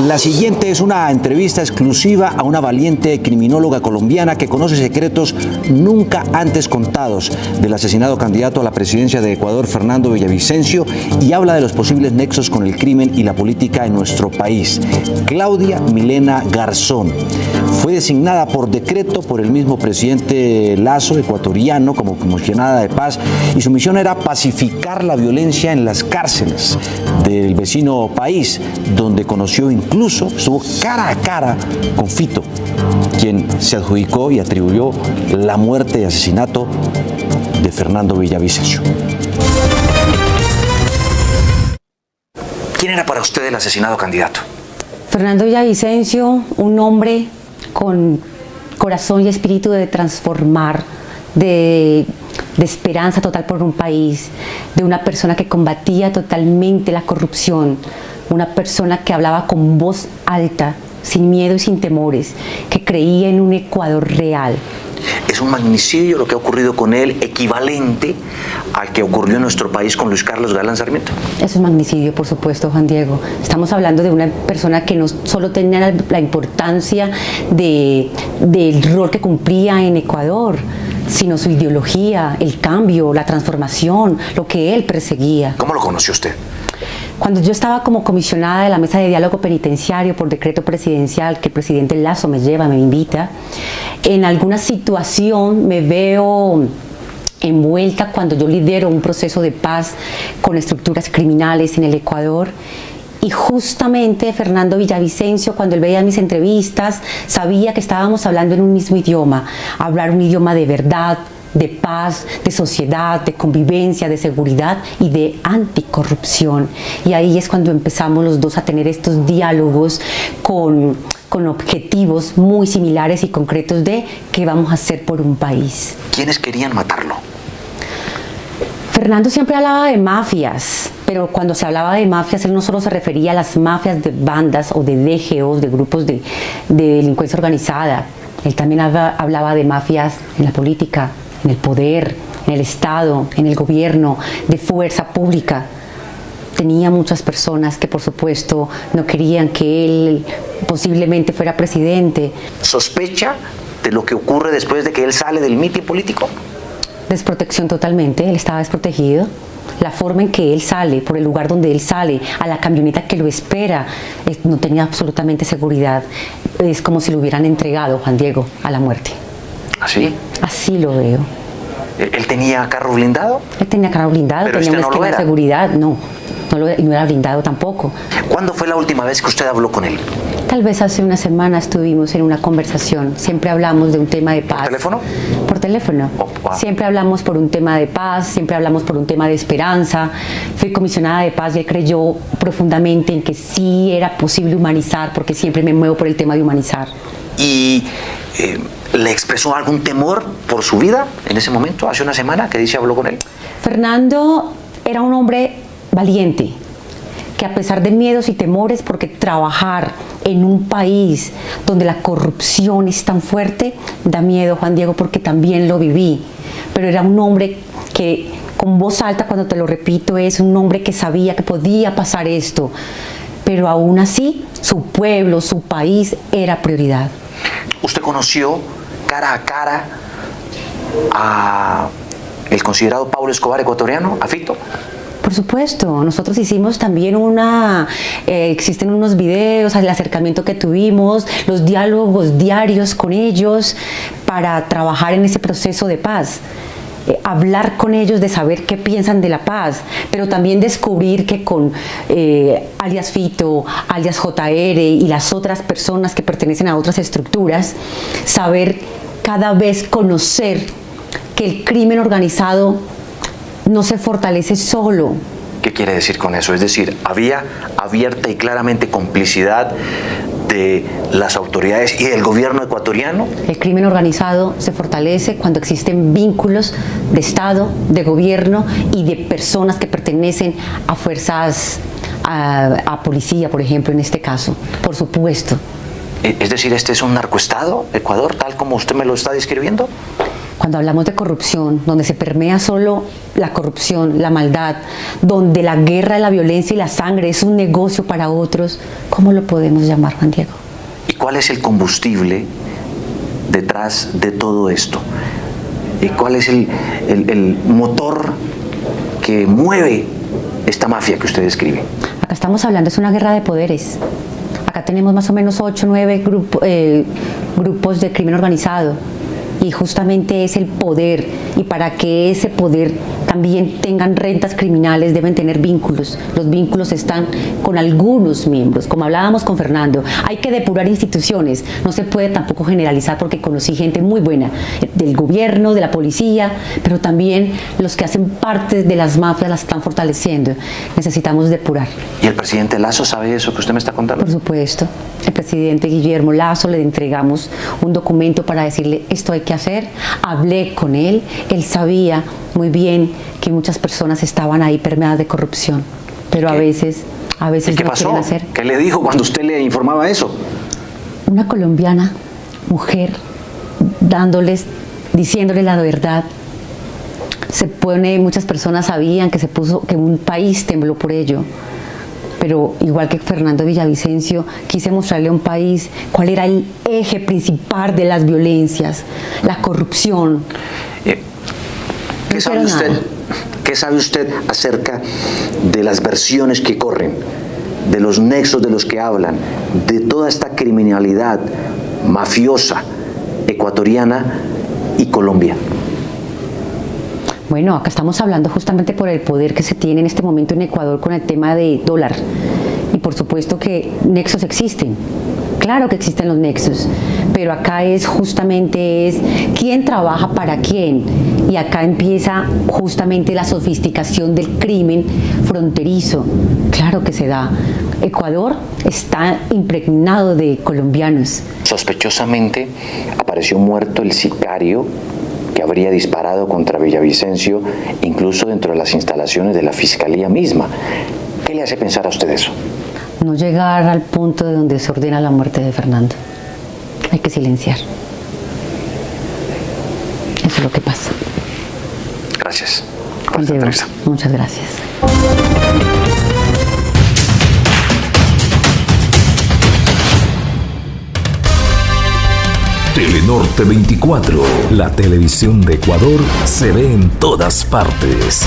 La siguiente es una entrevista exclusiva a una valiente criminóloga colombiana que conoce secretos nunca antes contados del asesinado candidato a la presidencia de Ecuador, Fernando Villavicencio, y habla de los posibles nexos con el crimen y la política en nuestro país. Claudia Milena Garzón fue designada por decreto por el mismo presidente Lasso, ecuatoriano, como comisionada de paz, y su misión era pacificar la violencia en las cárceles del vecino país, donde conoció incluso, estuvo cara a cara con Fito, quien se adjudicó y atribuyó la muerte y asesinato de Fernando Villavicencio. ¿Quién era para usted el asesinado candidato? Fernando Villavicencio, un hombre con corazón y espíritu de transformar, de esperanza total por un país, de una persona que combatía totalmente la corrupción, una persona que hablaba con voz alta, sin miedo y sin temores, que creía en un Ecuador real. ¿Es un magnicidio lo que ha ocurrido con él, equivalente al que ocurrió en nuestro país con Luis Carlos Galán Sarmiento? Es un magnicidio, por supuesto, Juan Diego. Estamos hablando de una persona que no solo tenía la importancia del rol que cumplía en Ecuador, sino su ideología, el cambio, la transformación, lo que él perseguía. ¿Cómo lo conoció usted? Cuando yo estaba como comisionada de la Mesa de Diálogo Penitenciario por decreto presidencial, que el presidente Lasso me lleva, me invita, en alguna situación me veo envuelta cuando yo lidero un proceso de paz con estructuras criminales en el Ecuador. Y justamente Fernando Villavicencio, cuando él veía mis entrevistas, sabía que estábamos hablando en un mismo idioma, hablar un idioma de verdad, de paz, de sociedad, de convivencia, de seguridad y de anticorrupción. Y ahí es cuando empezamos los dos a tener estos diálogos con objetivos muy similares y concretos de qué vamos a hacer por un país. ¿Quiénes querían matarlo? Fernando siempre hablaba de mafias, pero cuando se hablaba de mafias, él no solo se refería a las mafias de bandas o de DGOs, de grupos de delincuencia organizada. Él también hablaba de mafias en la política, en el poder, en el Estado, en el gobierno, de fuerza pública. Tenía muchas personas que, por supuesto, no querían que él posiblemente fuera presidente. ¿Sospecha de lo que ocurre después de que él sale del mitin político? Desprotección totalmente, él estaba desprotegido. La forma en que él sale, por el lugar donde él sale, a la camioneta que lo espera, no tenía absolutamente seguridad. Es como si lo hubieran entregado, Juan Diego, a la muerte. ¿Así? Así lo veo. ¿Él tenía carro blindado? Él tenía carro blindado, pero tenía un esquema de seguridad. No era blindado tampoco. ¿Cuándo fue la última vez que usted habló con él? Tal vez hace una semana estuvimos en una conversación. Siempre hablamos de un tema de paz. ¿Por teléfono? Por teléfono. Oh, wow. Siempre hablamos por un tema de paz, siempre hablamos por un tema de esperanza. Fui comisionada de paz y él creyó profundamente en que sí era posible humanizar, porque siempre me muevo por el tema de humanizar. ¿Y le expresó algún temor por su vida en ese momento, hace una semana que dice habló con él? Fernando era un hombre valiente, que a pesar de miedos y temores, porque trabajar en un país donde la corrupción es tan fuerte, da miedo, Juan Diego, porque también lo viví. Pero era un hombre que, con voz alta, cuando te lo repito, es un hombre que sabía que podía pasar esto, pero aún así, su pueblo, su país era prioridad. ¿Usted conoció cara a cara a el considerado Pablo Escobar ecuatoriano, a Fito? Por supuesto, nosotros hicimos también existen unos videos, el acercamiento que tuvimos, los diálogos diarios con ellos para trabajar en ese proceso de paz. Hablar con ellos de saber qué piensan de la paz, pero también descubrir que con alias Fito, alias JR y las otras personas que pertenecen a otras estructuras, saber cada vez conocer que el crimen organizado no se fortalece solo. ¿Qué quiere decir con eso? Es decir, había abierta y claramente complicidad de las autoridades y del gobierno ecuatoriano. El crimen organizado se fortalece cuando existen vínculos de Estado, de gobierno y de personas que pertenecen a fuerzas, a policía, por ejemplo, en este caso, por supuesto. Es decir, ¿este es un narcoestado, Ecuador, tal como usted me lo está describiendo? Cuando hablamos de corrupción, donde se permea solo la corrupción, la maldad, donde la guerra, la violencia y la sangre es un negocio para otros, ¿cómo lo podemos llamar, Juan Diego? ¿Y cuál es el combustible detrás de todo esto? ¿Y cuál es el motor que mueve esta mafia que usted describe? Acá estamos hablando, es una guerra de poderes. Acá tenemos más o menos 8 o 9 grupos de crimen organizado. Y justamente es el poder, y para que ese poder también tengan rentas criminales deben tener vínculos. Los vínculos están con algunos miembros, como hablábamos con Fernando. Hay que depurar instituciones, no se puede tampoco generalizar, porque conocí gente muy buena del gobierno, de la policía, pero también los que hacen parte de las mafias las están fortaleciendo. Necesitamos depurar. ¿Y el presidente Lasso sabe eso que usted me está contando? Por supuesto. El presidente Guillermo Lasso le entregamos un documento para decirle esto hay que hacer. Hablé con él, él sabía muy bien que muchas personas estaban ahí permeadas de corrupción, pero a veces ¿qué no pasó? quieren hacer. ¿Qué le dijo cuando usted le informaba eso? Una colombiana, mujer, diciéndole la verdad. Muchas personas sabían que un país tembló por ello. Pero igual que Fernando Villavicencio, quise mostrarle a un país cuál era el eje principal de las violencias, la corrupción. ¿Qué sabe usted acerca de las versiones que corren, de los nexos de los que hablan, de toda esta criminalidad mafiosa ecuatoriana y Colombia? Bueno, acá estamos hablando justamente por el poder que se tiene en este momento en Ecuador con el tema de dólar. Y por supuesto que nexos existen. Claro que existen los nexos, pero acá justamente quién trabaja para quién. Y acá empieza justamente la sofisticación del crimen fronterizo. Claro que se da. Ecuador está impregnado de colombianos. Sospechosamente apareció muerto el sicario que habría disparado contra Villavicencio, incluso dentro de las instalaciones de la Fiscalía misma. ¿Qué le hace pensar a usted eso? No llegar al punto de donde se ordena la muerte de Fernando. Hay que silenciar. Eso es lo que pasa. Gracias por esta entrevista. Muchas gracias. Telenorte 24, la televisión de Ecuador se ve en todas partes.